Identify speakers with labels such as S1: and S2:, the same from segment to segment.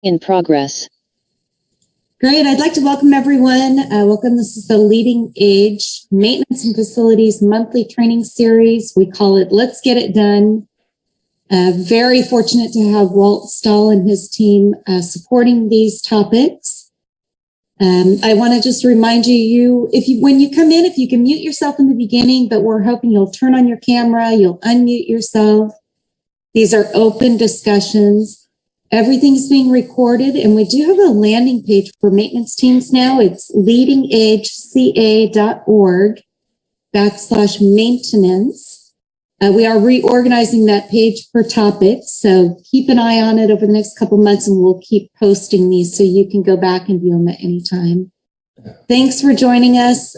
S1: In progress.
S2: Great. I'd like to welcome everyone. Welcome. This is the LeadingAge Maintenance and Facilities Monthly Training Series. We call it Let's Get It Done. Very fortunate to have Walt Stahl and his team supporting these topics. I want to just remind you, when you come in, if you can mute yourself in the beginning, but we're hoping you'll turn on your camera, you'll unmute yourself. These are open discussions. Everything's being recorded, and we do have a landing page for maintenance teams now. It's leadingagega.org/maintenance. We are reorganizing that page per topic, so keep an eye on it over the next couple months, and we'll keep posting these so you can go back and view them at any time. Thanks for joining us.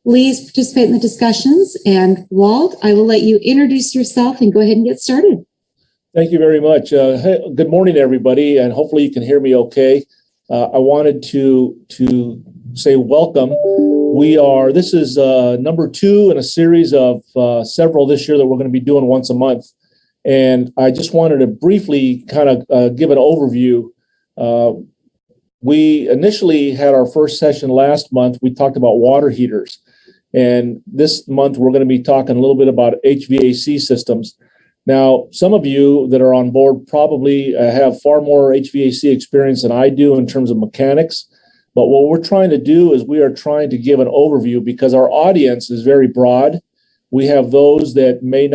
S2: Please participate in the discussions. And Walt, I will let you introduce yourself and go ahead and get started.
S3: Thank you very much. Hey, good morning, everybody, and hopefully you can hear me okay. I wanted to say welcome. This is number 2 in a series of several this year that we're going to be doing once a month. And I just wanted to briefly kind of give an overview. We initially had our first session last month. We talked about water heaters. And this month, we're going to be talking a little bit about HVAC systems. Now, some of you that are on board probably have far more HVAC experience than I do in terms of mechanics. But what we're trying to do is we are trying to give an overview because our audience is very broad. We have those that may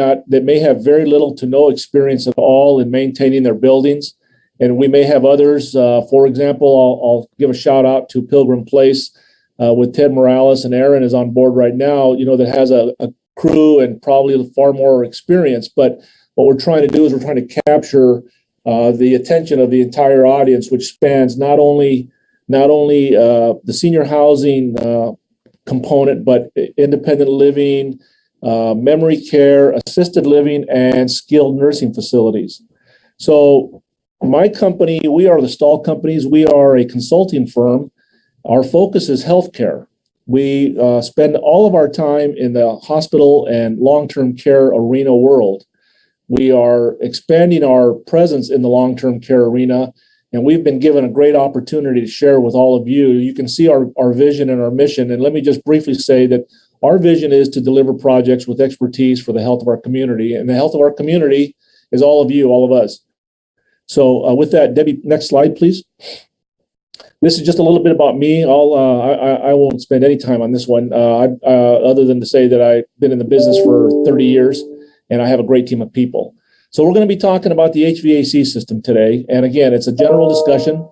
S3: have very little to no experience at all in maintaining their buildings. And we may have others, for example, I'll give a shout out to Pilgrim Place with Ted Morales, and Aaron is on board right now, that has a crew and probably far more experience. But what we're trying to do is we're trying to capture the attention of the entire audience, which spans not only the senior housing component, but independent living, memory care, assisted living, and skilled nursing facilities. So my company, we are the Stahl Companies. We are a consulting firm. Our focus is healthcare. We spend all of our time in the hospital and long-term care arena world. We are expanding our presence in the long-term care arena, and we've been given a great opportunity to share with all of you. You can see our vision and our mission, and let me just briefly say that our vision is to deliver projects with expertise for the health of our community, and the health of our community is all of you, all of us. So with that, Debbie, next slide, please. This is just a little bit about me. I won't spend any time on this one, other than to say that I've been in the business for 30 years, and I have a great team of people. So we're going to be talking about the HVAC system today. And again, it's a general discussion.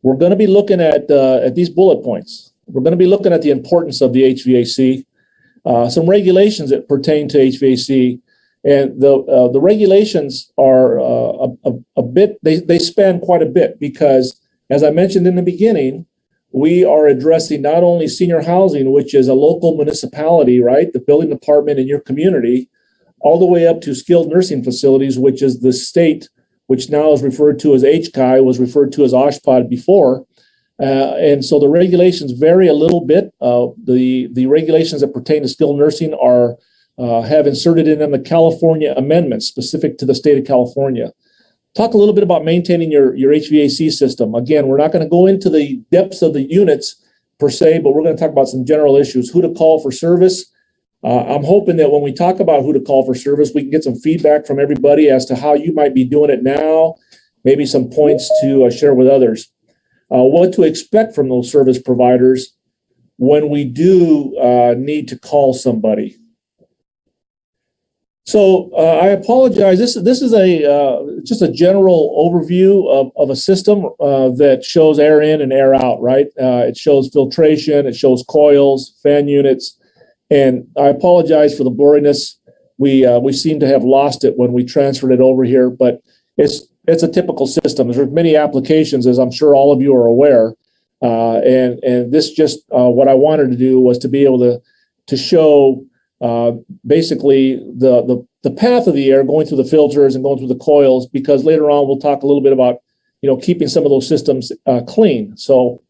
S3: We're going to be looking at these bullet points. We're going to be looking at the importance of the HVAC, some regulations that pertain to HVAC. And the regulations are a bit, they span quite a bit because, as I mentioned in the beginning, we are addressing not only senior housing, which is a local municipality, right? The building department in your community, all the way up to skilled nursing facilities, which is the state, which now is referred to as HCI, was referred to as OSHPD before. And so the regulations vary a little bit. The regulations that pertain to skilled nursing have inserted in them the California amendments specific to the state of California. Talk a little bit about maintaining your HVAC system. Again, we're not going to go into the depths of the units per se, but we're going to talk about some general issues. Who to call for service. I'm hoping that when we talk about who to call for service, we can get some feedback from everybody as to how you might be doing it now, maybe some points to share with others. What to expect from those service providers when we do need to call somebody. So I apologize. This is just a general overview of a system that shows air in and air out, right? It shows filtration, it shows coils, fan units, and I apologize for the boringness. We seem to have lost it when we transferred it over here, but it's a typical system. There's many applications, as I'm sure all of you are aware, and this just what I wanted to do was to be able to show. Basically the path of the air going through the filters and going through the coils, because later on we'll talk a little bit about keeping some of those systems clean. So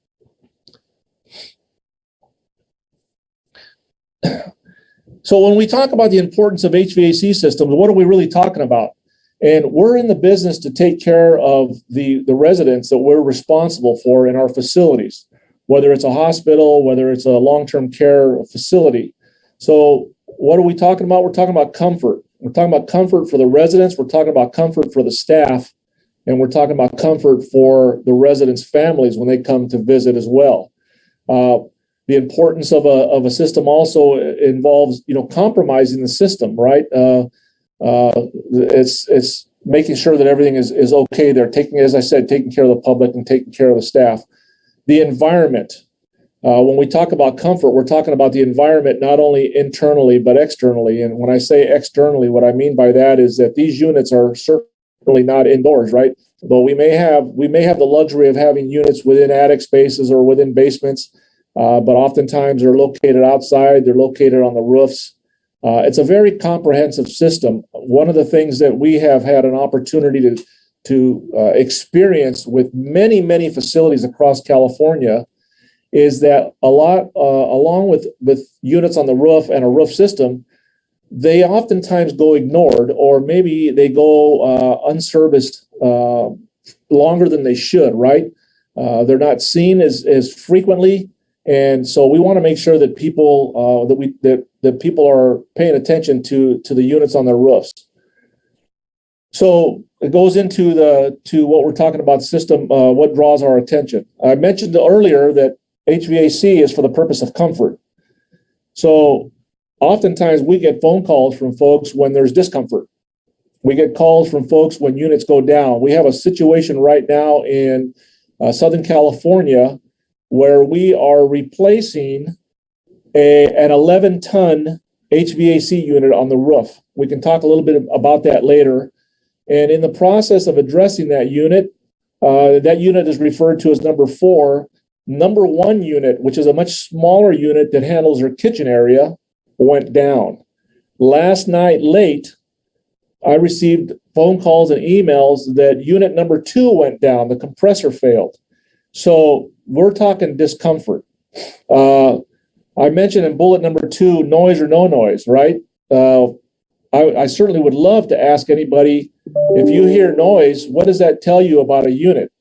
S3: when we talk about the importance of HVAC systems, what are we really talking about? And we're in the business to take care of the residents that we're responsible for in our facilities, whether it's a hospital, whether it's a long-term care facility. So what are we talking about? We're talking about comfort. We're talking about comfort for the residents. We're talking about comfort for the staff. And we're talking about comfort for the residents' families when they come to visit as well. The importance of a system also involves, compromising the system, right? It's making sure that everything is okay. They're as I said, taking care of the public and taking care of the staff. The environment. When we talk about comfort, we're talking about the environment not only internally but externally. And when I say externally, what I mean by that is that these units are certainly not indoors, right? Though we may have the luxury of having units within attic spaces or within basements, but oftentimes they're located outside. They're located on the roofs. It's a very comprehensive system. One of the things that we have had an opportunity to experience with many facilities across California is that along with units on the roof and a roof system, they oftentimes go ignored, or maybe they go unserviced longer than they should, right? They're not seen as frequently. And so we want to make sure that people that people are paying attention to the units on their roofs. So it goes into what we're talking about system, what draws our attention. I mentioned earlier that HVAC is for the purpose of comfort. So oftentimes we get phone calls from folks when there's discomfort. We get calls from folks when units go down. We have a situation right now in Southern California where we are replacing an 11-ton HVAC unit on the roof. We can talk a little bit about that later. And in the process of addressing that unit is referred to as number 4. Number 1 unit, which is a much smaller unit that handles their kitchen area, went down. Last night late, I received phone calls and emails that unit number 2 went down. The compressor failed. So we're talking discomfort. I mentioned in bullet number 2, noise or no noise, right? I certainly would love to ask anybody, if you hear noise, what does that tell you about a unit?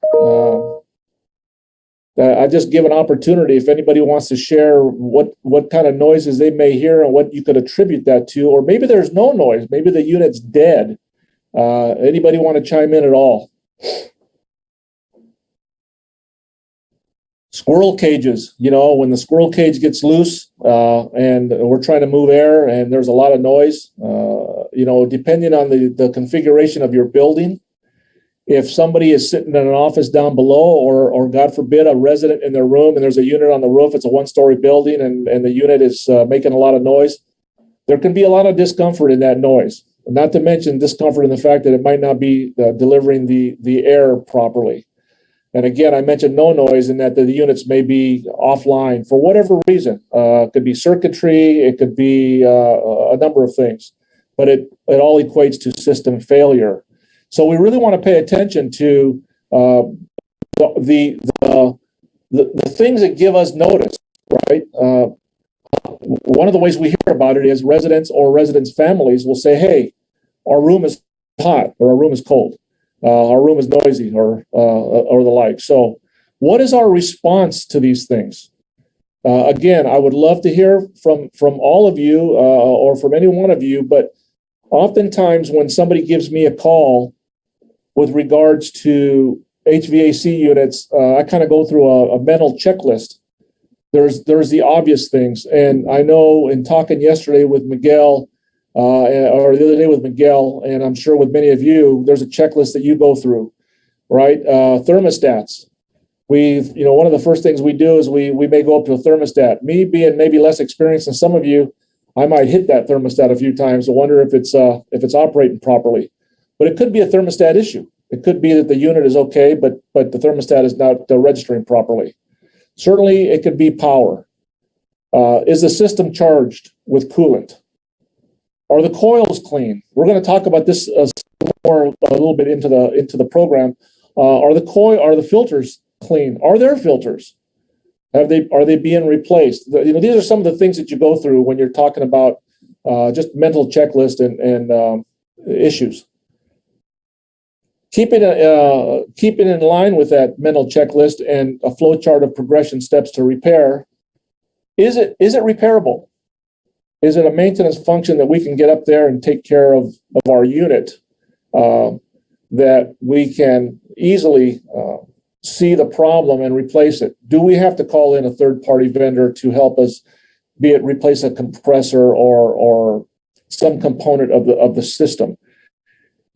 S3: I just give an opportunity if anybody wants to share what kind of noises they may hear and what you could attribute that to, or maybe there's no noise, maybe the unit's dead. Anybody want to chime in at all? Squirrel cages, when the squirrel cage gets loose and we're trying to move air and there's a lot of noise, depending on the configuration of your building, if somebody is sitting in an office down below or God forbid, a resident in their room and there's a unit on the roof, it's a 1-story building and the unit is making a lot of noise, there can be a lot of discomfort in that noise. Not to mention discomfort in the fact that it might not be delivering the air properly. And again, I mentioned no noise in that the units may be offline for whatever reason. It could be circuitry, it could be a number of things, but it all equates to system failure. So we really want to pay attention to the things that give us notice, right? One of the ways we hear about it is residents or residents' families will say, "Hey, our room is hot or our room is cold, our room is noisy, or the like." So, what is our response to these things? Again, I would love to hear from all of you or from any one of you, but oftentimes when somebody gives me a call with regards to HVAC units, I kind of go through a mental checklist. There's the obvious things. And I know in talking yesterday with Miguel, or the other day with Miguel, and I'm sure with many of you, there's a checklist that you go through, right? Thermostats. One of the first things we do is we may go up to a thermostat. Me being maybe less experienced than some of you, I might hit that thermostat a few times to wonder if it's operating properly. But it could be a thermostat issue. It could be that the unit is okay, but the thermostat is not registering properly. Certainly, it could be power. Is the system charged with coolant? Are the coils clean? We're going to talk about this a little bit into the program. Are the filters clean? Are there filters? Are they being replaced? These are some of the things that you go through when you're talking about just mental checklist and issues. keeping in line with that mental checklist and a flow chart of progression steps to repair, is it repairable? Is it a maintenance function that we can get up there and take care of our unit, that we can easily see the problem and replace it? Do we have to call in a third-party vendor to help us, be it replace a compressor or some component of the system?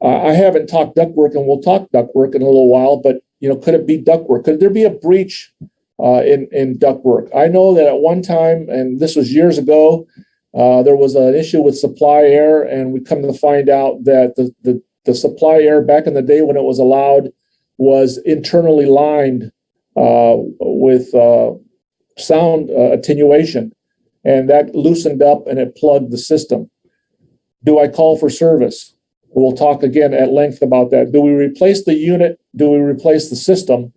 S3: I haven't talked ductwork, and we'll talk ductwork in a little while, but could it be ductwork? Could there be a breach in ductwork? I know that at one time, and this was years ago, there was an issue with supply air, and we come to find out that the supply air back in the day when it was allowed was internally lined with sound attenuation, and that loosened up and it plugged the system. Do I call for service? We'll talk again at length about that. Do we replace the unit? Do we replace the system?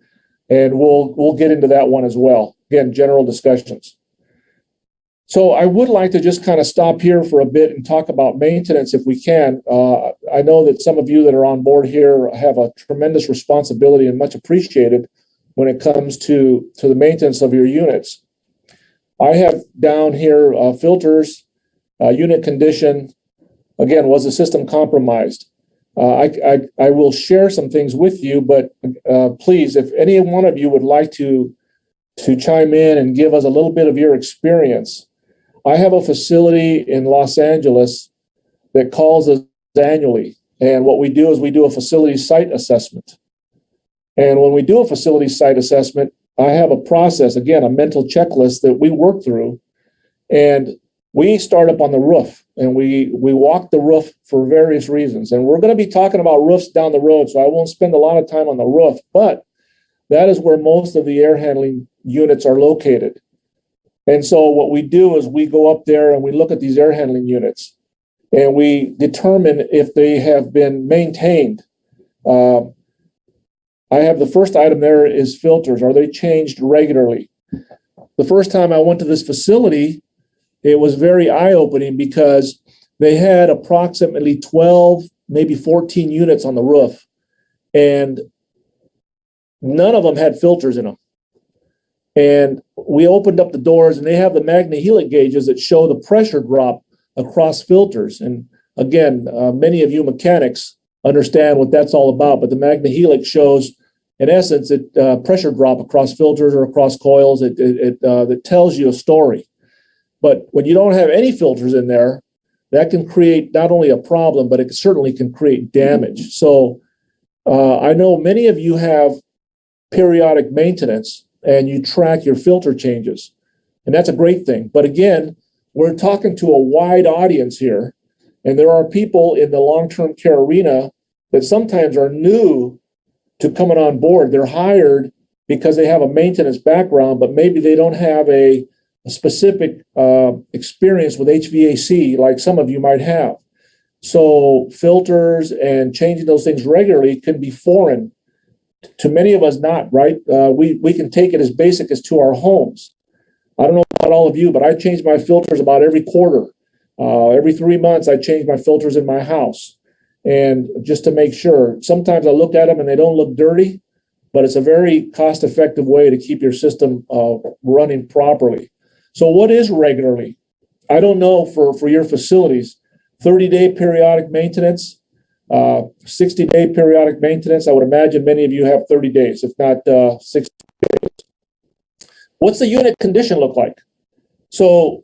S3: And we'll get into that one as well. Again, general discussions. So I would like to just kind of stop here for a bit and talk about maintenance if we can. I know that some of you that are on board here have a tremendous responsibility and much appreciated when it comes to the maintenance of your units. I have down here filters, unit condition. Again, was the system compromised? I will share some things with you, but please, if any one of you would like to chime in and give us a little bit of your experience. I have a facility in Los Angeles that calls us annually. And what we do is we do a facility site assessment. And when we do a facility site assessment, I have a process, again, a mental checklist that we work through. And we start up on the roof, and we walk the roof for various reasons. And we're going to be talking about roofs down the road, so I won't spend a lot of time on the roof, but that is where most of the air handling units are located. And so what we do is we go up there and we look at these air handling units, and we determine if they have been maintained. I have the first item there is filters. Are they changed regularly? The first time I went to this facility, it was very eye-opening because they had approximately 12, maybe 14 units on the roof, and none of them had filters in them. And we opened up the doors, and they have the magnehelic gauges that show the pressure drop across filters. And again, many of you mechanics understand what that's all about, but the magnehelic shows, in essence, it pressure drop across filters or across coils. It tells you a story. But when you don't have any filters in there, that can create not only a problem, but it certainly can create damage. So I know many of you have periodic maintenance and you track your filter changes, and that's a great thing. But again, we're talking to a wide audience here, and there are people in the long-term care arena that sometimes are new to coming on board. They're hired because they have a maintenance background, but maybe they don't have a specific experience with HVAC like some of you might have. So filters and changing those things regularly can be foreign to many of us. Not right. We can take it as basic as to our homes. I don't know about all of you, but I change my filters about every quarter. Every 3 months, I change my filters in my house, and just to make sure. Sometimes I look at them and they don't look dirty, but it's a very cost-effective way to keep your system running properly. So what is regularly? I don't know for your facilities. 30-day periodic maintenance, 60-day periodic maintenance. I would imagine many of you have 30 days, if not 60 days. What's the unit condition look like? So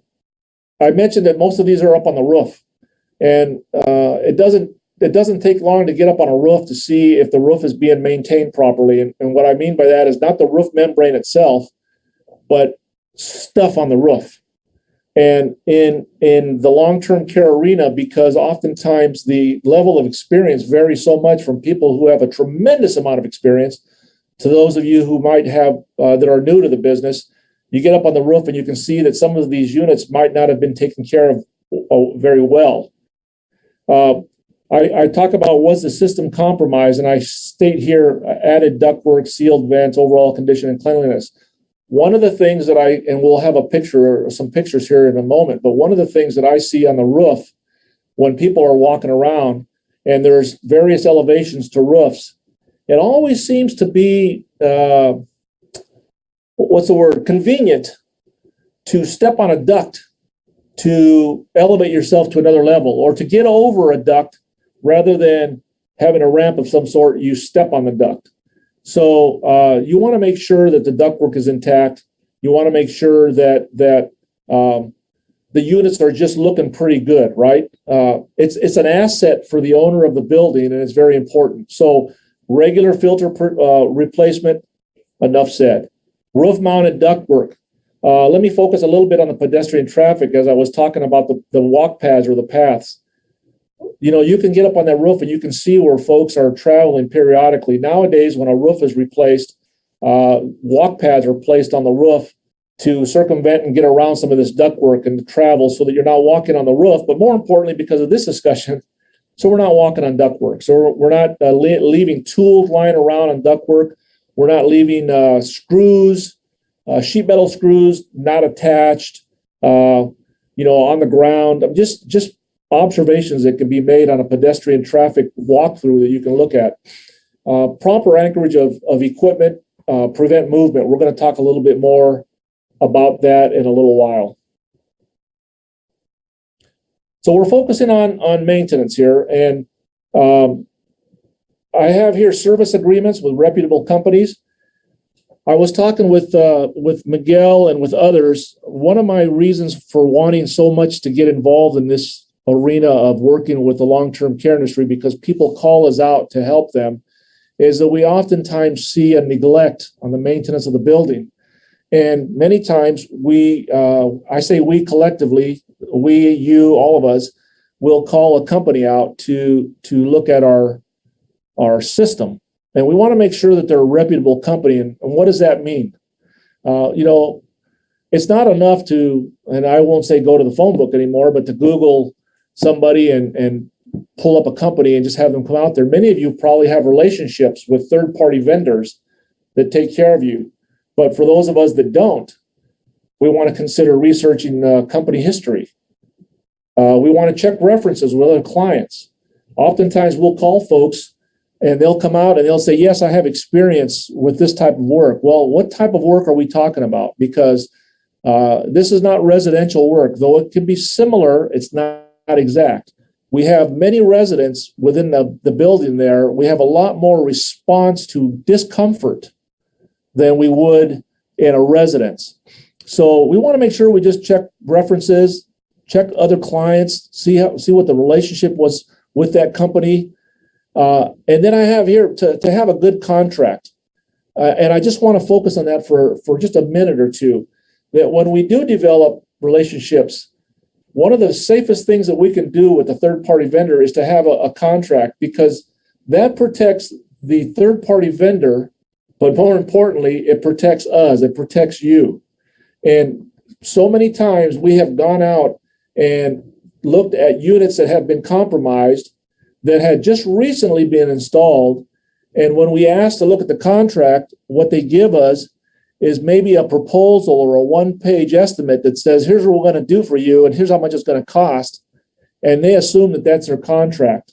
S3: I mentioned that most of these are up on the roof, and it doesn't take long to get up on a roof to see if the roof is being maintained properly. And what I mean by that is not the roof membrane itself, but stuff on the roof. And in the long-term care arena, because oftentimes the level of experience varies so much from people who have a tremendous amount of experience to those of you who might have that are new to the business, you get up on the roof and you can see that some of these units might not have been taken care of very well. I talk about, was the system compromised, and I state here added ductwork, sealed vents, overall condition and cleanliness. One of the things that and we'll have a picture or some pictures here in a moment, but one of the things that I see on the roof when people are walking around, and there's various elevations to roofs, it always seems to be, convenient to step on a duct to elevate yourself to another level, or to get over a duct rather than having a ramp of some sort, you step on the duct. So you want to make sure that the ductwork is intact. You want to make sure that the units are just looking pretty good, right? It's an asset for the owner of the building, and it's very important. So regular filter replacement, enough said. Roof-mounted ductwork. Let me focus a little bit on the pedestrian traffic as I was talking about the walk paths or the paths. You know, you can get up on that roof and you can see where folks are traveling periodically. Nowadays, when a roof is replaced, walk paths are placed on the roof to circumvent and get around some of this ductwork and travel so that you're not walking on the roof. But more importantly, because of this discussion, so we're not walking on ductwork. So we're not leaving tools lying around on ductwork. We're not leaving screws, sheet metal screws not attached, on the ground. Just observations that can be made on a pedestrian traffic walkthrough that you can look at. Proper anchorage of equipment, prevent movement. We're going to talk a little bit more about that in a little while. So we're focusing on maintenance here, and I have here service agreements with reputable companies. I was talking with Miguel and with others. One of my reasons for wanting so much to get involved in this arena of working with the long-term care industry, because people call us out to help them, is that we oftentimes see a neglect on the maintenance of the building. And many times I say we collectively, we, you, all of us, will call a company out to look at our system. And we want to make sure that they're a reputable company. And what does that mean? It's not enough to, and I won't say go to the phone book anymore, but to Google somebody and pull up a company and just have them come out there. Many of you probably have relationships with third-party vendors that take care of you. But for those of us that don't, we want to consider researching company history. We want to check references with other clients. Oftentimes we'll call folks and they'll come out and they'll say, yes, I have experience with this type of work. Well, what type of work are we talking about? Because this is not residential work, though it can be similar, it's not exact. We have many residents within the building there. We have a lot more response to discomfort than we would in a residence. So we want to make sure we just check references, check other clients, see what the relationship was with that company. And then I have here to have a good contract. And I just want to focus on that for just a minute or two, that when we do develop relationships, one of the safest things that we can do with a third-party vendor is to have a contract, because that protects the third-party vendor, but more importantly, it protects us, it protects you. And so many times we have gone out and looked at units that have been compromised that had just recently been installed. And when we ask to look at the contract, what they give us is maybe a proposal or a one-page estimate that says, here's what we're going to do for you, and here's how much it's going to cost. And they assume that that's their contract.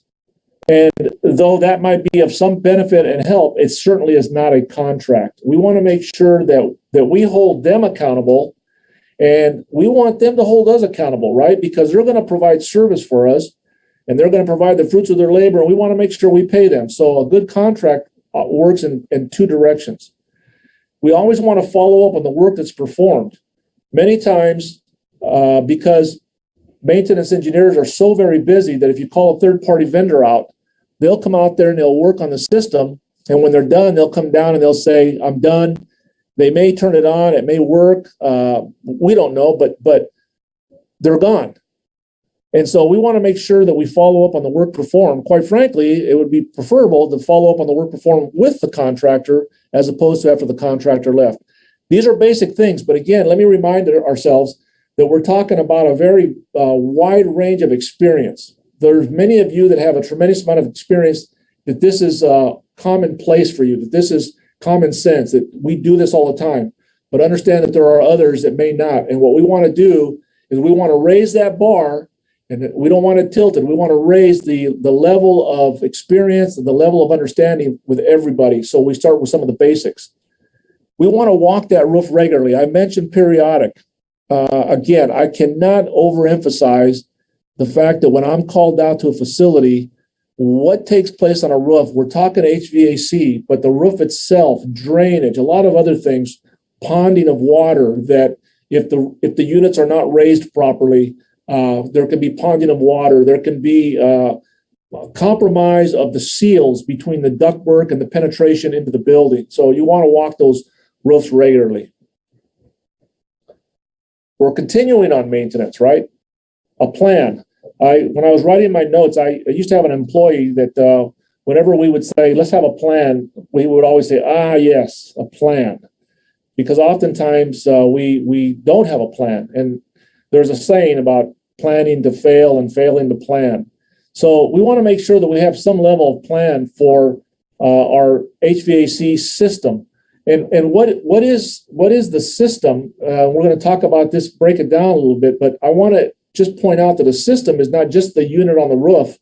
S3: And though that might be of some benefit and help, it certainly is not a contract. We want to make sure that we hold them accountable, and we want them to hold us accountable, right? Because they're going to provide service for us, and they're going to provide the fruits of their labor, and we want to make sure we pay them. So a good contract works in two directions. We always want to follow up on the work that's performed. Many times, because maintenance engineers are so very busy that if you call a third-party vendor out, they'll come out there and they'll work on the system. And when they're done, they'll come down and they'll say, I'm done. They may turn it on. It may work. We don't know, but they're gone. And so we want to make sure that we follow up on the work performed. Quite frankly, it would be preferable to follow up on the work performed with the contractor as opposed to after the contractor left. These are basic things, but again, let me remind ourselves that we're talking about a very wide range of experience. There's many of you that have a tremendous amount of experience, that this is commonplace for you, that this is common sense, that we do this all the time. But understand that there are others that may not. And what we want to do is we want to raise that bar And we don't want it tilted. We want to raise the level of experience and the level of understanding with everybody. So we start with some of the basics. We want to walk that roof regularly. I mentioned periodic. Again, I cannot overemphasize the fact that when I'm called out to a facility, what takes place on a roof, we're talking HVAC, but the roof itself, drainage, a lot of other things, ponding of water, that if the units are not raised properly, there can be ponding of water. There can be compromise of the seals between the ductwork and the penetration into the building. So you want to walk those roofs regularly. We're continuing on maintenance, right? A plan. When I was writing my notes, I used to have an employee that whenever we would say, let's have a plan, we would always say, yes, a plan. Because oftentimes we don't have a plan. And there's a saying about planning to fail and failing to plan. So we want to make sure that we have some level of plan for our HVAC system. And what is the system? We're going to talk about this, break it down a little bit, but I want to just point out that a system is not just the unit on the roof,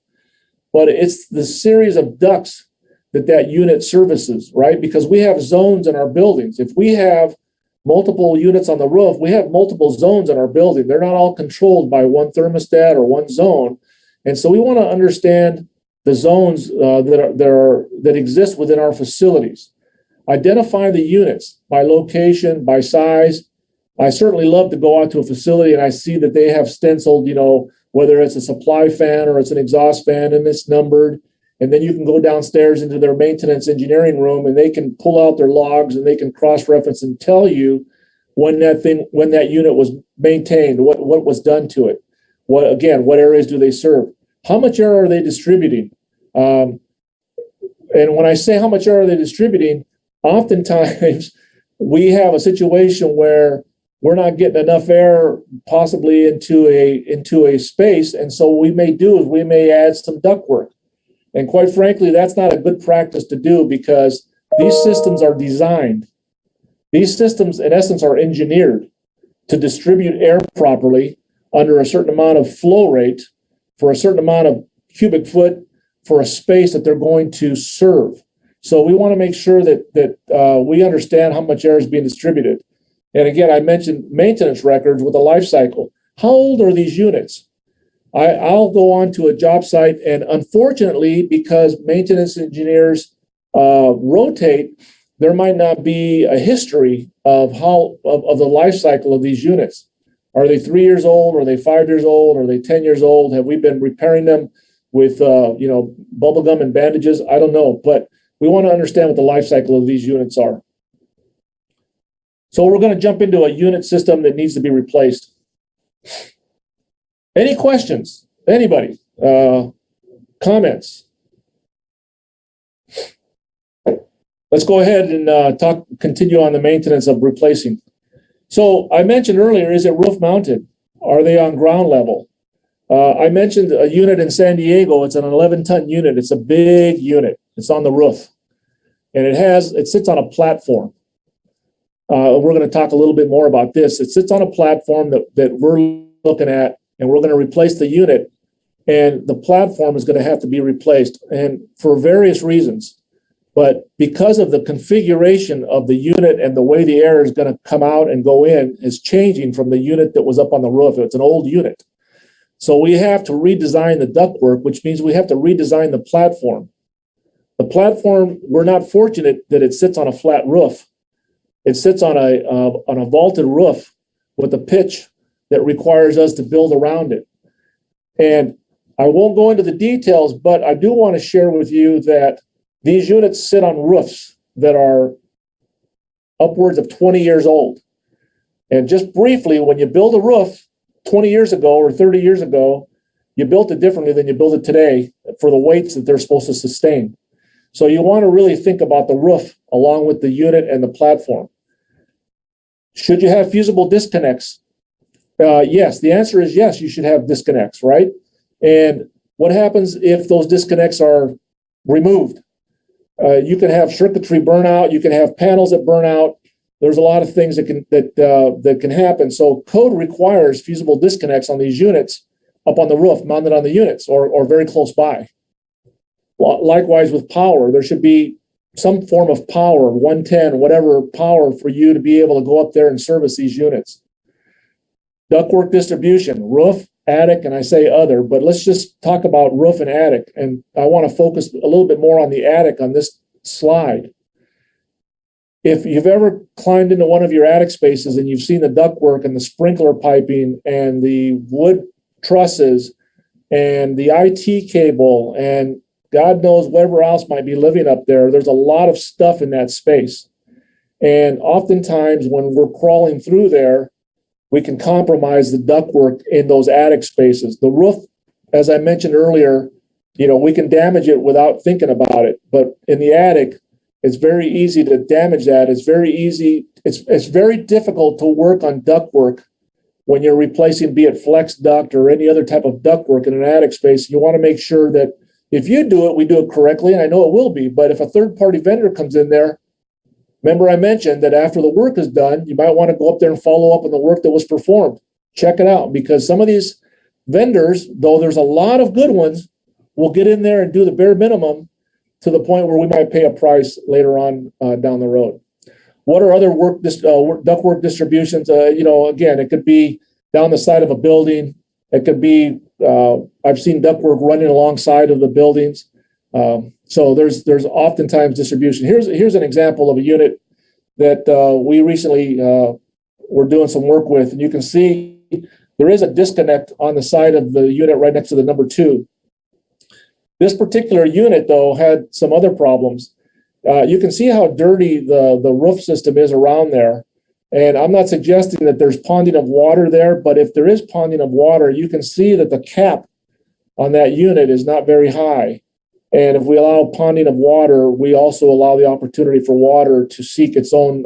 S3: but it's the series of ducts that unit services, right? Because we have zones in our buildings. If we have multiple units on the roof, we have multiple zones in our building. They're not all controlled by one thermostat or one zone. And so we want to understand the zones that exist within our facilities. Identify the units by location, by size. I certainly love to go out to a facility and I see that they have stenciled, whether it's a supply fan or it's an exhaust fan, and it's numbered. And then you can go downstairs into their maintenance engineering room and they can pull out their logs and they can cross-reference and tell you when that unit was maintained, what was done to it. What areas do they serve? How much air are they distributing? And when I say how much air are they distributing, oftentimes we have a situation where we're not getting enough air possibly into a space. And so what we may add some ductwork. And quite frankly, that's not a good practice to do, because these systems are designed. These systems, in essence, are engineered to distribute air properly under a certain amount of flow rate for a certain amount of cubic foot for a space that they're going to serve. So we want to make sure that we understand how much air is being distributed. And again, I mentioned maintenance records with a life cycle. How old are these units? I'll go on to a job site, and unfortunately, because maintenance engineers rotate, there might not be a history of the life cycle of these units. Are they 3 years old? Are they 5 years old? Are they 10 years old? Have we been repairing them with bubble gum and bandages? I don't know, but we want to understand what the life cycle of these units are. So we're going to jump into a unit system that needs to be replaced. Any questions? Anybody? Comments? Let's go ahead and continue on the maintenance of replacing. So I mentioned earlier, is it roof mounted? Are they on ground level? I mentioned a unit in San Diego. It's an 11-ton unit. It's a big unit. It's on the roof. And it sits on a platform. We're going to talk a little bit more about this. It sits on a platform that we're looking at, and we're going to replace the unit, and the platform is going to have to be replaced, and for various reasons. But because of the configuration of the unit and the way the air is going to come out and go in is changing from the unit that was up on the roof. It's an old unit. So we have to redesign the ductwork, which means we have to redesign the platform. The platform, we're not fortunate that it sits on a flat roof. It sits on a vaulted roof with a pitch that requires us to build around it. And I won't go into the details, but I do want to share with you that these units sit on roofs that are upwards of 20 years old. And just briefly, when you build a roof 20 years ago or 30 years ago, you built it differently than you build it today for the weights that they're supposed to sustain. So you want to really think about the roof along with the unit and the platform. Should you have fusible disconnects? Yes, the answer is yes, you should have disconnects, right? And what happens if those disconnects are removed? You can have circuitry burnout. You can have panels that burn out. There's a lot of things that can happen. So code requires fusible disconnects on these units up on the roof, mounted on the units or very close by. Likewise with power, there should be some form of power, 110, whatever power for you to be able to go up there and service these units. Ductwork distribution, roof, attic, and I say other, but let's just talk about roof and attic. And I want to focus a little bit more on the attic on this slide. If you've ever climbed into one of your attic spaces and you've seen the ductwork and the sprinkler piping and the wood trusses and the IT cable and God knows whatever else might be living up there, there's a lot of stuff in that space. And oftentimes when we're crawling through there, we can compromise the ductwork in those attic spaces. The roof, as I mentioned earlier, we can damage it without thinking about it. But in the attic, it's very easy to damage that. It's very easy. It's very difficult to work on ductwork when you're replacing, be it flex duct or any other type of ductwork in an attic space. You want to make sure that if you do it, we do it correctly, and I know it will be. But if a third-party vendor comes in there, remember I mentioned that after the work is done, you might want to go up there and follow up on the work that was performed. Check it out, because some of these vendors, though there's a lot of good ones, will get in there and do the bare minimum to the point where we might pay a price later on down the road. What are other ductwork distributions? Again, it could be down the side of a building. It could be, I've seen ductwork running alongside of the buildings. So there's oftentimes distribution. Here's an example of a unit that we recently were doing some work with, and you can see there is a disconnect on the side of the unit right next to the number 2. This particular unit, though, had some other problems. You can see how dirty the roof system is around there. And I'm not suggesting that there's ponding of water there, but if there is ponding of water, you can see that the cap on that unit is not very high. And if we allow ponding of water, we also allow the opportunity for water to seek its own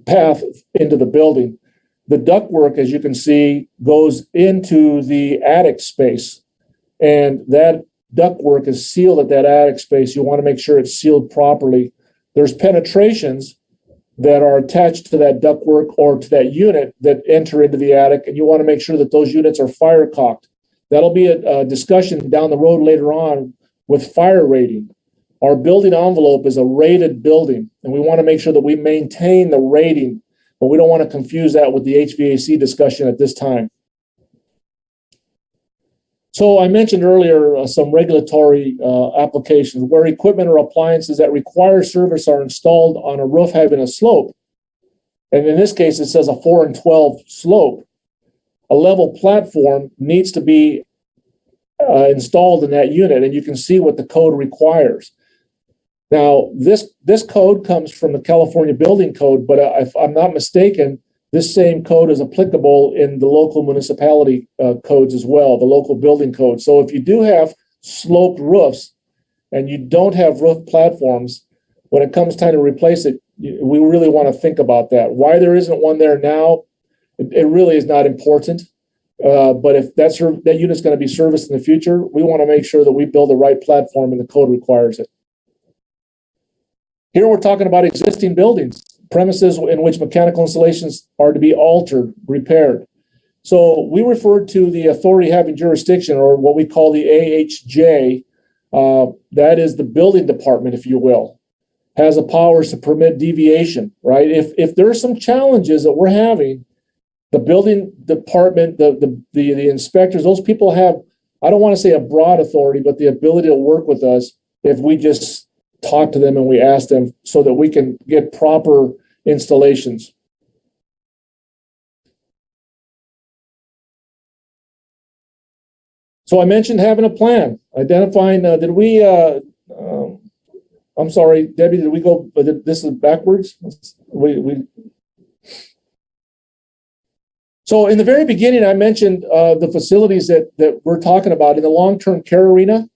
S3: path into the building. The ductwork, as you can see, goes into the attic space. And that ductwork is sealed at that attic space. You want to make sure it's sealed properly. There's penetrations that are attached to that ductwork or to that unit that enter into the attic, and you want to make sure that those units are fire caulked. That'll be a discussion down the road later on with fire rating. Our building envelope is a rated building, and we want to make sure that we maintain the rating, but we don't want to confuse that with the HVAC discussion at this time. So I mentioned earlier some regulatory applications where equipment or appliances that require service are installed on a roof having a slope. And in this case, it says a 4 and 12 slope. A level platform needs to be installed in that unit, and you can see what the code requires. Now, this code comes from the California Building Code, but if I'm not mistaken, this same code is applicable in the local municipality codes as well, the local building code. So if you do have sloped roofs and you don't have roof platforms, when it comes time to replace it, we really want to think about that. Why there isn't one there now, it really is not important. But if that unit's going to be serviced in the future, we want to make sure that we build the right platform and the code requires it. Here we're talking about existing buildings, premises in which mechanical installations are to be altered, repaired. So we refer to the authority having jurisdiction, or what we call the AHJ. That is the building department, if you will, has the powers to permit deviation, right? If there are some challenges that we're having, the building department, the inspectors, those people have, I don't want to say a broad authority, but the ability to work with us if we just talk to them and we ask them so that we can get proper installations. So I mentioned having a plan, identifying, I'm sorry, Debbie, did we go, this is backwards? So in the very beginning, I mentioned the facilities that we're talking about in the long-term care arena.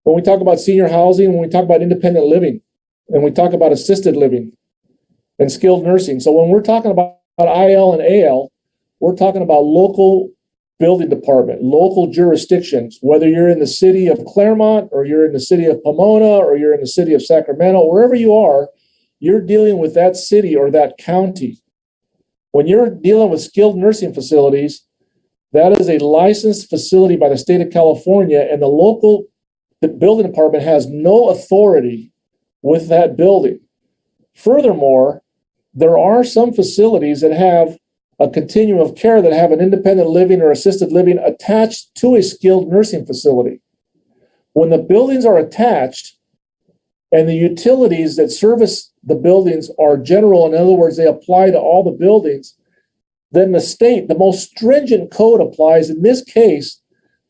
S3: When we talk about senior housing, when we talk about independent living, and we talk about assisted living and skilled nursing. So when we're talking about IL and AL, we're talking about local building department, local jurisdictions, whether you're in the city of Claremont or you're in the city of Pomona or you're in the city of Sacramento, wherever you are, you're dealing with that city or that county. When you're dealing with skilled nursing facilities, That is a licensed facility by the state of California, and the building department has no authority with that building. Furthermore, there are some facilities that have a continuum of care that have an independent living or assisted living attached to a skilled nursing facility. When the buildings are attached and the utilities that service the buildings are general, in other words, they apply to all the buildings, then the state, the most stringent code applies. In this case,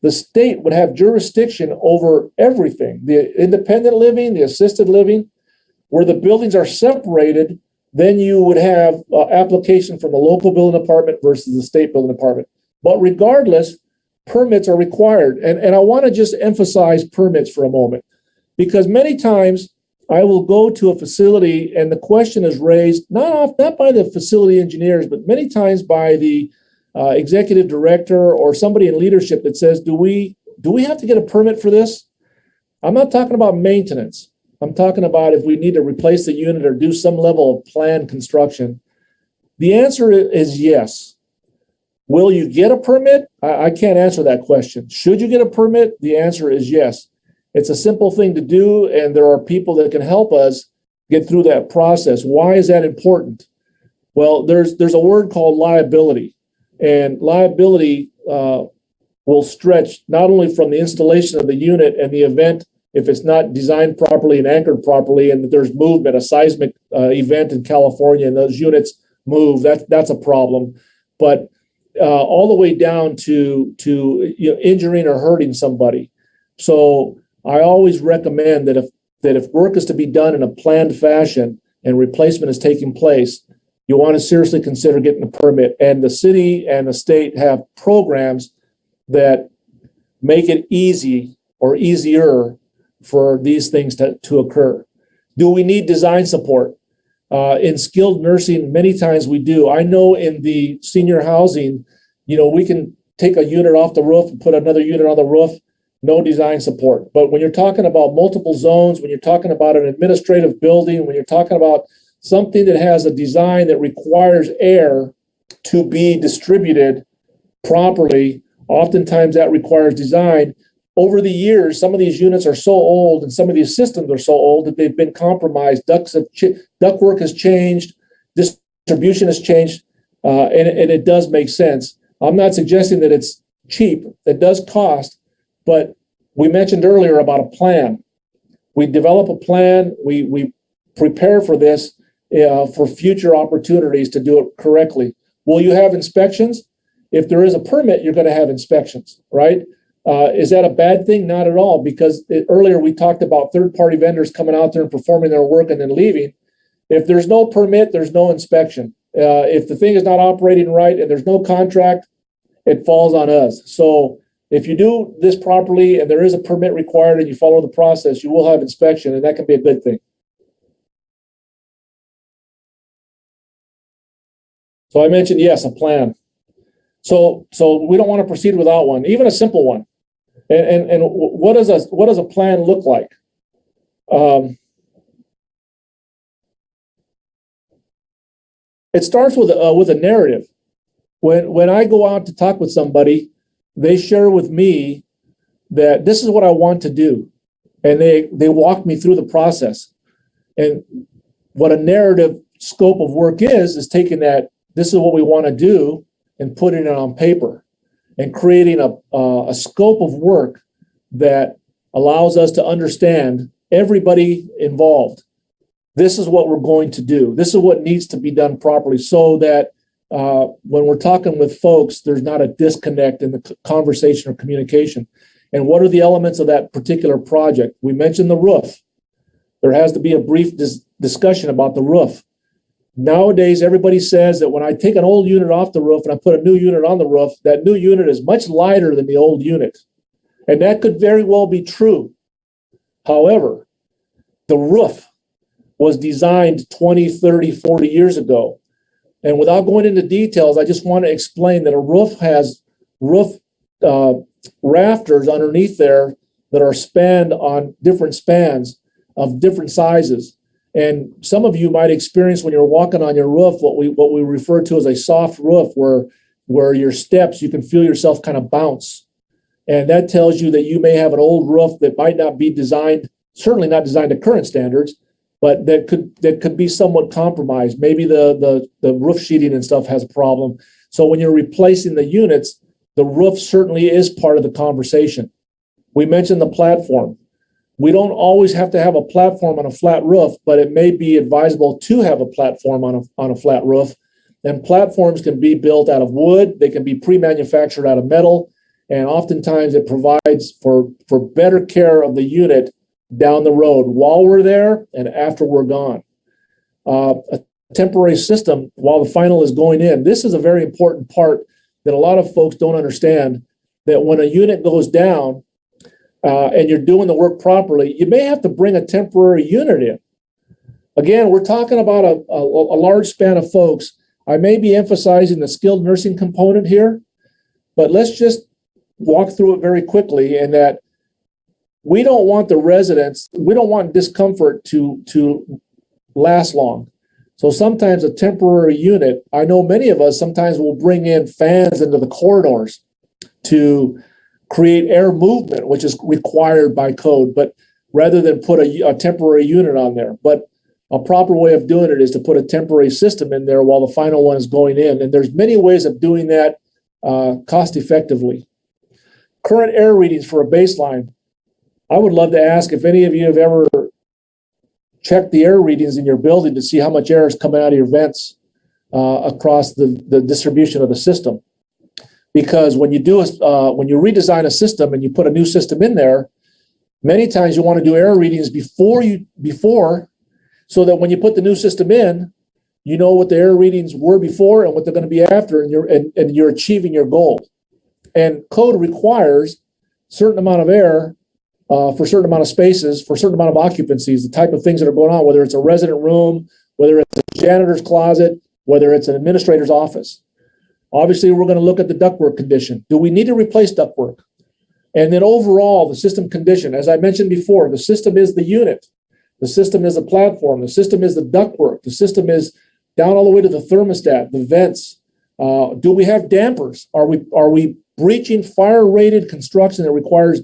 S3: the state would have jurisdiction over everything, the independent living, the assisted living. Where the buildings are separated, then you would have application from the local building department versus the state building department. But regardless, permits are required. And I want to just emphasize permits for a moment, because many times I will go to a facility and the question is raised, not by the facility engineers, but many times by the executive director or somebody in leadership that says, do we have to get a permit for this? I'm not talking about maintenance. I'm talking about if we need to replace the unit or do some level of planned construction. The answer is yes. Will you get a permit? I can't answer that question. Should you get a permit? The answer is yes. It's a simple thing to do, and there are people that can help us get through that process. Why is that important? Well, there's a word called liability, and liability will stretch not only from the installation of the unit and the event, if it's not designed properly and anchored properly, and there's movement, a seismic event in California, and those units move, that's a problem. But all the way down to injuring or hurting somebody. So I always recommend that if work is to be done in a planned fashion and replacement is taking place, you want to seriously consider getting a permit. And the city and the state have programs that make it easy or easier for these things to occur. Do we need design support? In skilled nursing, many times we do. I know in the senior housing, we can take a unit off the roof and put another unit on the roof, no design support. But when you're talking about multiple zones, when you're talking about an administrative building, when you're talking about something that has a design that requires air to be distributed properly, oftentimes that requires design. Over the years, some of these units are so old and some of these systems are so old that they've been compromised. Ductwork has changed, distribution has changed, and it does make sense. I'm not suggesting that it's cheap. It does cost, but we mentioned earlier about a plan. We develop a plan. We prepare for this for future opportunities to do it correctly. Will you have inspections? If there is a permit, you're going to have inspections, right? Is that a bad thing? Not at all, because earlier we talked about third-party vendors coming out there and performing their work and then leaving. If there's no permit, there's no inspection. If the thing is not operating right and there's no contract, it falls on us. So if you do this properly and there is a permit required and you follow the process, you will have inspection, and that can be a good thing. So I mentioned, yes, a plan. So we don't want to proceed without one, even a simple one. And what does a plan look like? It starts with a narrative. When I go out to talk with somebody, they share with me that this is what I want to do, and they walk me through the process. And what a narrative scope of work is taking that, this is what we want to do, and putting it on paper and creating a scope of work that allows us to understand everybody involved. This is what we're going to do. This is what needs to be done properly, so that when we're talking with folks, there's not a disconnect in the conversation or communication. And what are the elements of that particular project? We mentioned the roof. There has to be a brief discussion about the roof. Nowadays, everybody says that when I take an old unit off the roof and I put a new unit on the roof, that new unit is much lighter than the old unit. And that could very well be true. However, the roof was designed 20, 30, 40 years ago. And without going into details, I just want to explain that a roof has roof rafters underneath there that are spanned on different spans of different sizes. And some of you might experience when you're walking on your roof what we refer to as a soft roof, where where your steps, you can feel yourself kind of bounce. And that tells you that you may have an old roof that might not be designed, certainly not designed to current standards, but that could be somewhat compromised. Maybe the roof sheeting and stuff has a problem. So when you're replacing the units, the roof certainly is part of the conversation. We mentioned the platform. We don't always have to have a platform on a flat roof, but it may be advisable to have a platform on a flat roof. And platforms can be built out of wood. They can be pre-manufactured out of metal. And oftentimes it provides for better care of the unit down the road while we're there and after we're gone. A temporary system while the final is going in. This is a very important part that a lot of folks don't understand, that when a unit goes down and you're doing the work properly, you may have to bring a temporary unit in. Again, we're talking about a large span of folks. I may be emphasizing the skilled nursing component here, but let's just walk through it very quickly, in that we don't want the residents, we don't want discomfort to last long. So sometimes a temporary unit, I know many of us sometimes will bring in fans into the corridors to create air movement, which is required by code, but rather than put a temporary unit on there. But a proper way of doing it is to put a temporary system in there while the final one is going in. And there's many ways of doing that cost effectively. Current air readings for a baseline. I would love to ask if any of you have ever checked the air readings in your building to see how much air is coming out of your vents across the distribution of the system. Because when you redesign a system and you put a new system in there, many times you want to do air readings before, so that when you put the new system in, you know what the air readings were before and what they're going to be after, and you're achieving your goal. And code requires a certain amount of air for a certain amount of spaces, for a certain amount of occupancies, the type of things that are going on, whether it's a resident room, whether it's a janitor's closet, whether it's an administrator's office. Obviously, we're going to look at the ductwork condition. Do we need to replace ductwork? And then overall, the system condition. As I mentioned before, the system is the unit. The system is a platform. The system is the ductwork. The system is down all the way to the thermostat, the vents. Do we have dampers? Are we breaching fire-rated construction that requires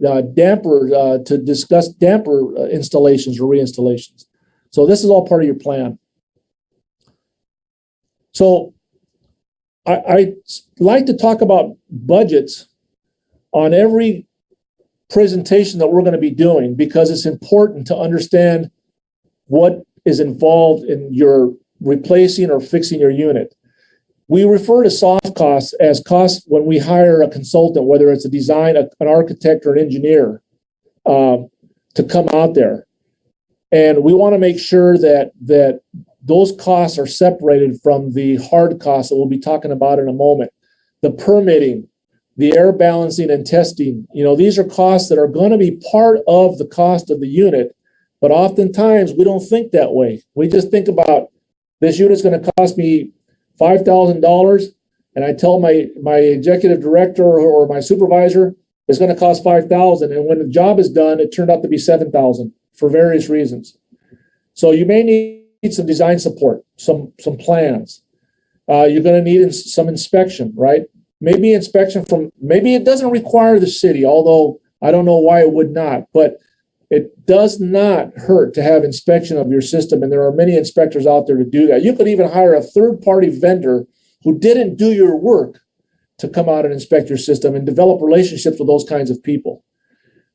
S3: damper to discuss damper installations or reinstallations? So this is all part of your plan. So I like to talk about budgets on every presentation that we're going to be doing, because it's important to understand what is involved in your replacing or fixing your unit. We refer to soft costs as costs when we hire a consultant, whether it's a design, an architect, or an engineer, to come out there. And we want to make sure that those costs are separated from the hard costs that we'll be talking about in a moment. The permitting, the air balancing and testing, these are costs that are going to be part of the cost of the unit, but oftentimes we don't think that way. We just think about, this unit's going to cost me $5,000, and I tell my executive director or my supervisor it's going to cost $5,000, and when the job is done, it turned out to be $7,000 for various reasons. So you may need some design support, some plans. You're going to need some inspection, right? Maybe it doesn't require the city, although I don't know why it would not, but it does not hurt to have inspection of your system, and there are many inspectors out there to do that. You could even hire a third-party vendor who didn't do your work to come out and inspect your system and develop relationships with those kinds of people.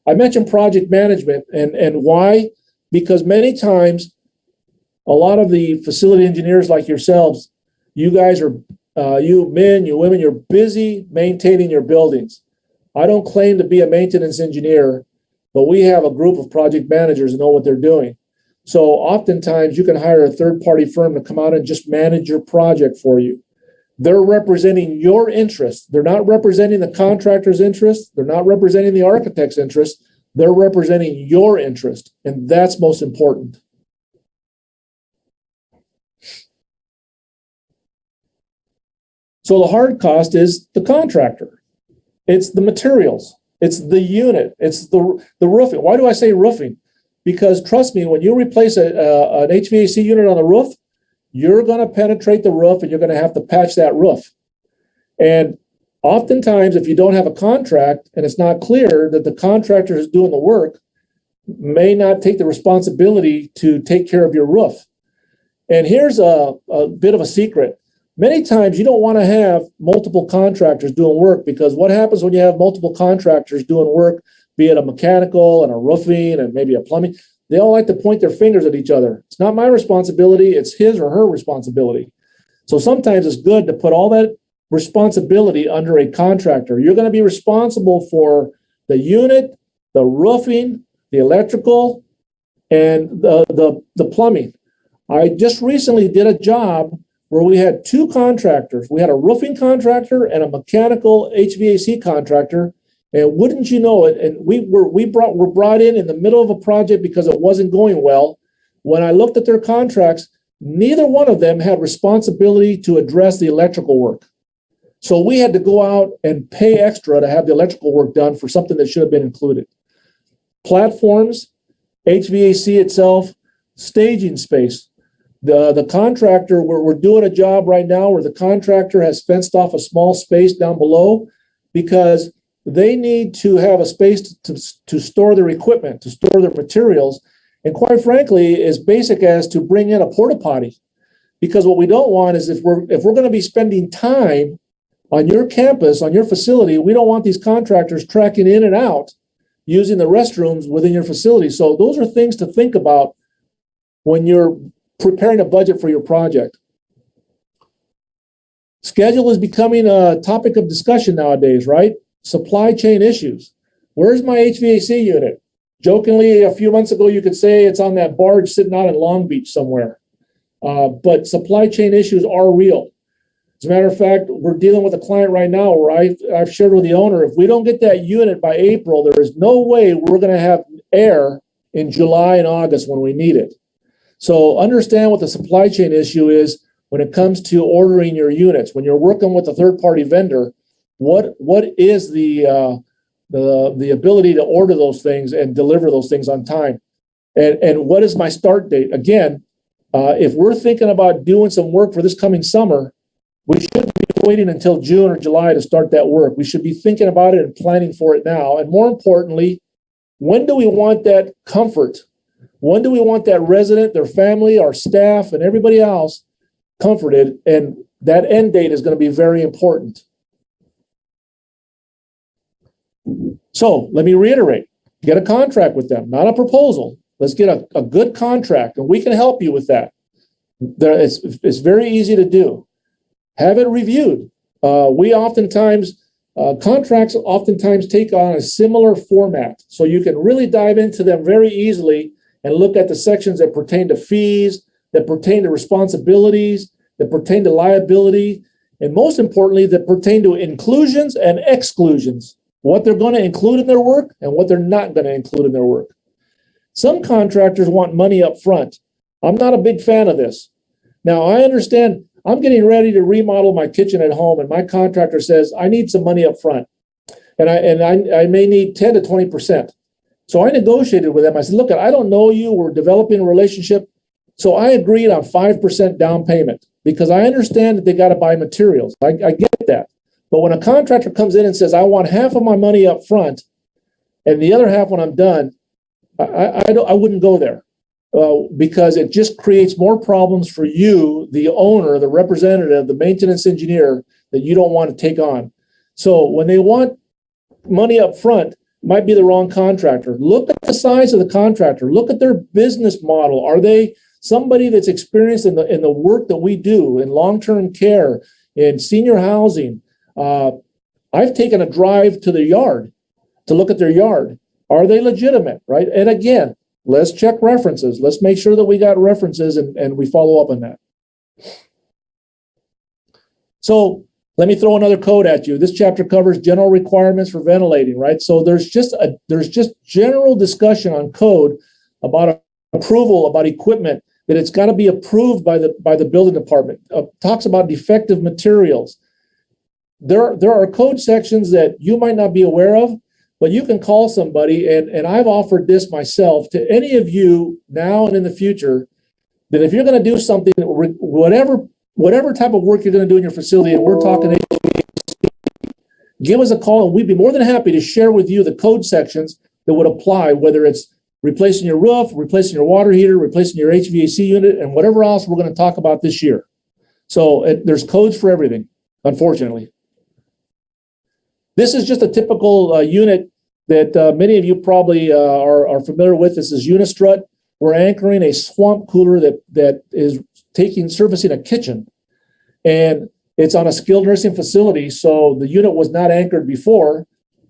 S3: I mentioned project management, and why? Because many times, a lot of the facility engineers like yourselves, you guys are, you men, you women, you're busy maintaining your buildings. I don't claim to be a maintenance engineer, but we have a group of project managers who know what they're doing. So oftentimes you can hire a third-party firm to come out and just manage your project for you. They're representing your interests. They're not representing the contractor's interest. They're not representing the architect's interest. They're representing your interest, and that's most important. So the hard cost is the contractor. It's the materials. It's the unit. It's the roofing. Why do I say roofing? Because trust me, when you replace an HVAC unit on the roof, you're going to penetrate the roof and you're going to have to patch that roof. And oftentimes, if you don't have a contract and it's not clear that the contractor who's doing the work may not take the responsibility to take care of your roof. And here's a bit of a secret. Many times you don't want to have multiple contractors doing work, because what happens when you have multiple contractors doing work, be it a mechanical and a roofing and maybe a plumbing, they all like to point their fingers at each other. It's not my responsibility, it's his or her responsibility. So sometimes it's good to put all that responsibility under a contractor. You're going to be responsible for the unit, the roofing, the electrical, and the plumbing. I just recently did a job where we had two contractors. We had a roofing contractor and a mechanical HVAC contractor. And wouldn't you know it, and were brought in the middle of a project because it wasn't going well. When I looked at their contracts, neither one of them had responsibility to address the electrical work. So we had to go out and pay extra to have the electrical work done for something that should have been included. Platforms, HVAC itself, staging space. The contractor, we're doing a job right now where the contractor has fenced off a small space down below because they need to have a space to store their equipment, to store their materials, and quite frankly, as basic as to bring in a porta potty. Because what we don't want is if we're going to be spending time on your campus, on your facility, we don't want these contractors tracking in and out using the restrooms within your facility. So those are things to think about when you're preparing a budget for your project. Schedule is becoming a topic of discussion nowadays, right? Supply chain issues. Where's my HVAC unit? Jokingly, a few months ago, you could say it's on that barge sitting out in Long Beach somewhere. But supply chain issues are real. As a matter of fact, we're dealing with a client right now where I've shared with the owner, if we don't get that unit by April, there is no way we're going to have air in July and August when we need it. So understand what the supply chain issue is when it comes to ordering your units. When you're working with a third-party vendor, what is the ability to order those things and deliver those things on time? And what is my start date? Again, if we're thinking about doing some work for this coming summer, we shouldn't be waiting until June or July to start that work. We should be thinking about it and planning for it now. And more importantly, when do we want that comfort? When do we want that resident, their family, our staff, and everybody else comforted? And that end date is going to be very important. So let me reiterate, get a contract with them, not a proposal. Let's get a good contract, and we can help you with that. It's very easy to do. Have it reviewed. Contracts oftentimes take on a similar format, so you can really dive into them very easily and look at the sections that pertain to fees, that pertain to responsibilities, that pertain to liability, and most importantly, that pertain to inclusions and exclusions, what they're going to include in their work and what they're not going to include in their work. Some contractors want money up front. I'm not a big fan of this. Now, I understand I'm getting ready to remodel my kitchen at home, and my contractor says, I need some money up front, and I may need 10 to 20%. So I negotiated with them. I said, look, I don't know you. We're developing a relationship. So I agreed on 5% down payment because I understand that they got to buy materials. I get that. But when a contractor comes in and says, I want half of my money up front and the other half when I'm done, I wouldn't go there because it just creates more problems for you, the owner, the representative, the maintenance engineer that you don't want to take on. So when they want money up front, might be the wrong contractor. Look at the size of the contractor. Look at their business model. Are they somebody that's experienced in the work that we do in long-term care, in senior housing? I've taken a drive to their yard to look at their yard. Are they legitimate, right? And again, let's check references. Let's make sure that we got references and we follow up on that. So let me throw another code at you. This chapter covers general requirements for ventilating, right? So there's just general discussion on code about approval, about equipment, that it's got to be approved by the building department. Talks about defective materials. There are code sections that you might not be aware of, but you can call somebody, and I've offered this myself to any of you now and in the future, that if you're going to do something, whatever type of work you're going to do in your facility, and we're talking HVAC, give us a call, and we'd be more than happy to share with you the code sections that would apply, whether it's replacing your roof, replacing your water heater, replacing your HVAC unit, and whatever else we're going to talk about this year. So there's codes for everything, unfortunately. This is just a typical unit that many of you probably are familiar with. This is Unistrut. We're anchoring a swamp cooler that is servicing a kitchen. And it's on a skilled nursing facility, so the unit was not anchored before.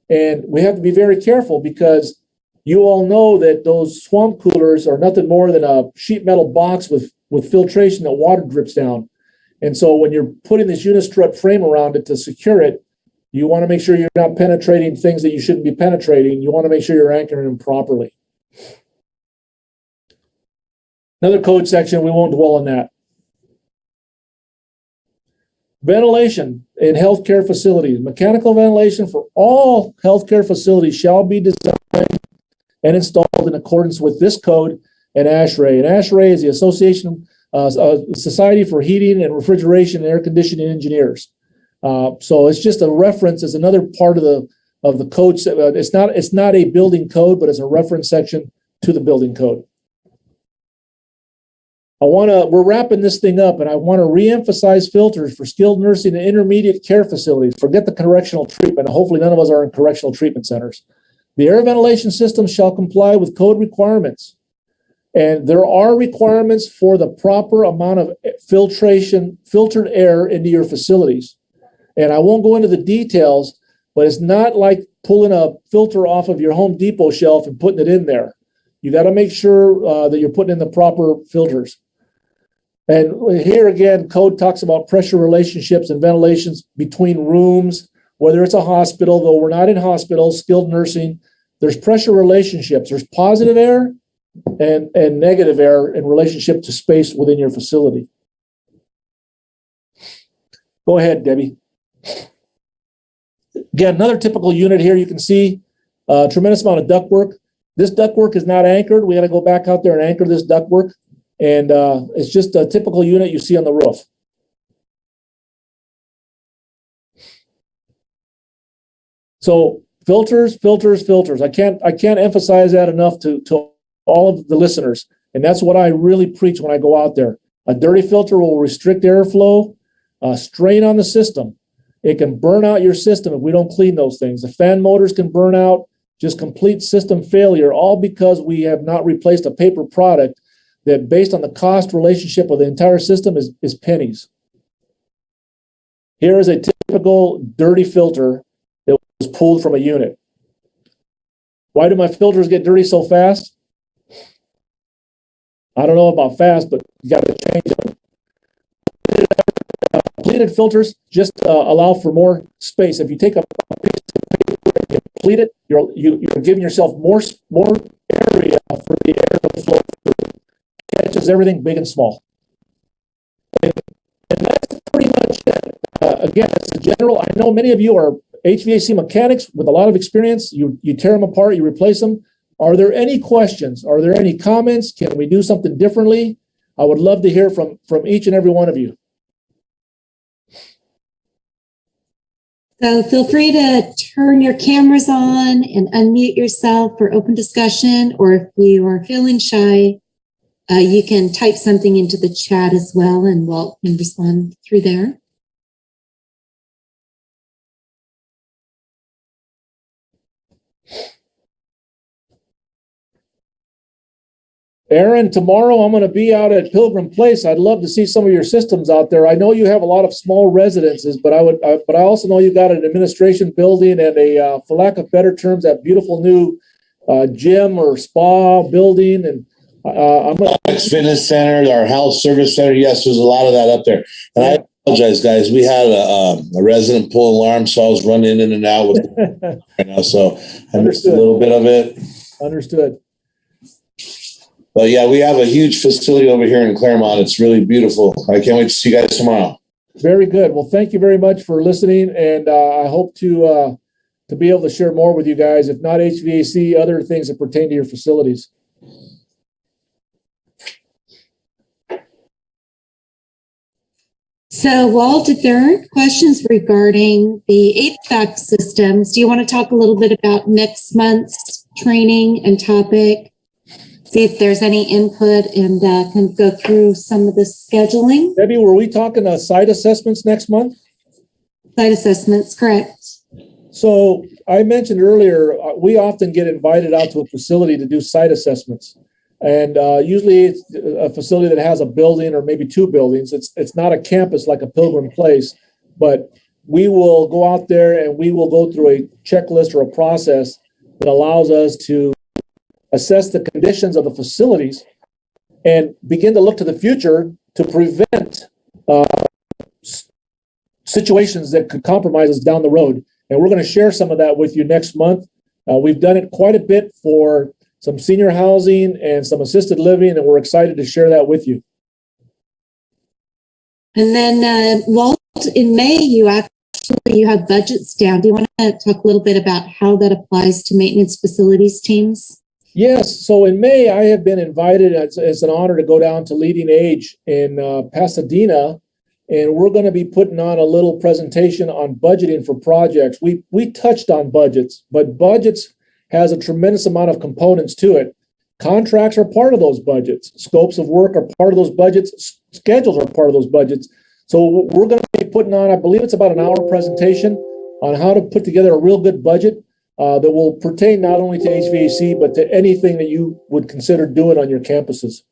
S3: And we have to be very careful because you all know that those swamp coolers are nothing more than a sheet metal box with filtration that water drips down. And so when you're putting this Unistrut frame around it to secure it, you want to make sure you're not penetrating things that you shouldn't be penetrating. You want to make sure you're anchoring them properly. Another code section, we won't dwell on that. Ventilation in healthcare facilities. Mechanical ventilation for all healthcare facilities shall be designed and installed in accordance with this code and ASHRAE. And ASHRAE is the Association Society for Heating and Refrigeration and Air Conditioning Engineers. So it's just a reference. It's another part of the code. It's not a building code, but it's a reference section to the building code. We're wrapping this thing up, and I want to reemphasize filters for skilled nursing and intermediate care facilities. Forget the correctional treatment. Hopefully none of us are in correctional treatment centers. The air ventilation system shall comply with code requirements. And there are requirements for the proper amount of filtered air into your facilities. And I won't go into the details, but it's not like pulling a filter off of your Home Depot shelf and putting it in there. You got to make sure that you're putting in the proper filters. And here again, code talks about pressure relationships and ventilations between rooms, whether it's a hospital, though we're not in hospitals, skilled nursing. There's pressure relationships. There's positive air and negative air in relationship to space within your facility. Go ahead, Debbie. Again, another typical unit here. You can see a tremendous amount of ductwork. This ductwork is not anchored. We got to go back out there and anchor this ductwork. And it's just a typical unit you see on the roof. So filters. I can't emphasize that enough to all of the listeners. And that's what I really preach when I go out there. A dirty filter will restrict airflow, strain on the system. It can burn out your system if we don't clean those things. The fan motors can burn out, just complete system failure, all because we have not replaced a paper product that, based on the cost relationship of the entire system, is pennies. Here is a typical dirty filter that was pulled from a unit. Why do my filters get dirty so fast? I don't know about fast, but you got to change them. Pleated filters just allow for more space. If you take a piece of paper and you pleat it, you're giving yourself more area for the air to flow through. Catches everything big and small. And that's pretty much it. Again, it's a general. I know many of you are HVAC mechanics with a lot of experience. You tear them apart, you replace them. Are there any questions? Are there any comments? Can we do something differently? I would love to hear from each and every one of you.
S2: So feel free to turn your cameras on and unmute yourself for open discussion, or if you are feeling shy, you can type something into the chat as well, and Walt can respond through there.
S3: Aaron, tomorrow I'm going to be out at Pilgrim Place. I'd love to see some of your systems out there. I know you have a lot of small residences, but I also know you got an administration building and for lack of better terms, that beautiful new gym or spa building. And I'm going to
S1: fitness center, our health service center. Yes, there's a lot of that up there. And I apologize, guys. We had a resident pull alarm, so I was running in and out with right now. So I missed a little bit of it.
S3: Understood.
S1: But yeah, we have a huge facility over here in Claremont. It's really beautiful. I can't wait to see you guys tomorrow.
S3: Very good. Well, thank you very much for listening, and I hope to be able to share more with you guys, if not HVAC, other things that pertain to your facilities.
S2: So, Walt, if there aren't questions regarding the HVAC systems, do you want to talk a little bit about next month's training and topic? See if there's any input and can go through some of the scheduling.
S3: Debbie, were we talking site assessments next month?
S2: Site assessments, correct.
S3: So I mentioned earlier, we often get invited out to a facility to do site assessments. And usually it's a facility that has a building or maybe two buildings. It's not a campus like a Pilgrim Place, but we will go out there and we will go through a checklist or a process that allows us to assess the conditions of the facilities and begin to look to the future to prevent situations that could compromise us down the road. And we're going to share some of that with you next month. We've done it quite a bit for some senior housing and some assisted living, and we're excited to share that with you.
S2: And then, Walt, in May, you have budgets down. Do you want to talk a little bit about how that applies to maintenance facilities teams?
S3: Yes. So in May, I have been invited. It's an honor to go down to LeadingAge in Pasadena, and we're going to be putting on a little presentation on budgeting for projects. We touched on budgets, but budgets has a tremendous amount of components to it. Contracts are part of those budgets. Scopes of work are part of those budgets. Schedules are part of those budgets. So we're going to be putting on, I believe it's about an hour presentation on how to put together a real good budget that will pertain not only to HVAC, but to anything that you would consider doing on your campuses.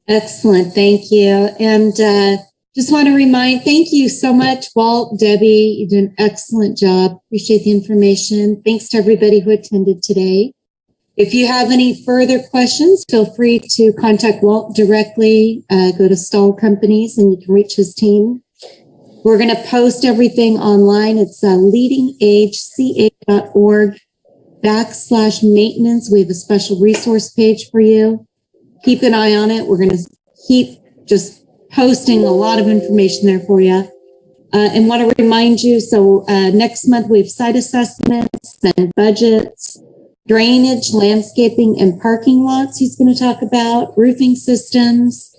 S2: Excellent. Thank you. And just want to thank you so much, Walt, Debbie. You did an excellent job. Appreciate the information. Thanks to everybody who attended today. If you have any further questions, feel free to contact Walt directly. Go to Stahl Companies and you can reach his team. We're going to post everything online. It's leadingage.ca.org/maintenance. We have a special resource page for you. Keep an eye on it. We're going to keep just posting a lot of information there for you. And want to remind you, so next month we have site assessments and budgets, drainage, landscaping, and parking lots he's going to talk about, roofing systems.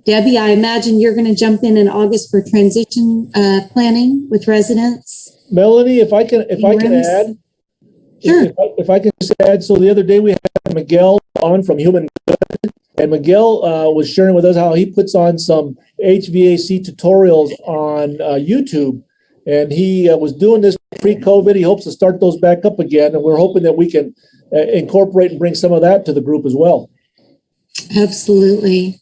S2: Debbie, I imagine you're going to jump in August for transition planning with residents.
S3: Melanie, if I can add,
S2: Sure.
S3: If I can just add, so the other day we had Miguel on from Human Good, and Miguel was sharing with us how he puts on some HVAC tutorials on YouTube, and he was doing this pre-COVID. He hopes to start those back up again, and we're hoping that we can incorporate and bring some of that to the group as well.
S2: Absolutely.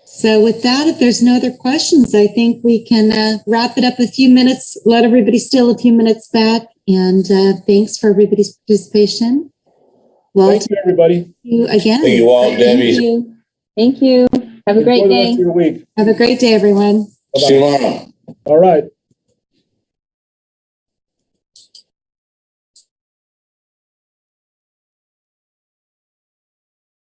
S2: So with that, if there's no other questions, I think we can wrap it up a few minutes, let everybody steal a few minutes back. And thanks for everybody's participation. Well,
S3: thank you, everybody.
S2: You again.
S1: Thank you, Walt, Debbie.
S2: Thank you. Have a great day.
S3: Enjoy the rest of your week.
S2: Have a great day, everyone.
S1: See you tomorrow.
S3: All right.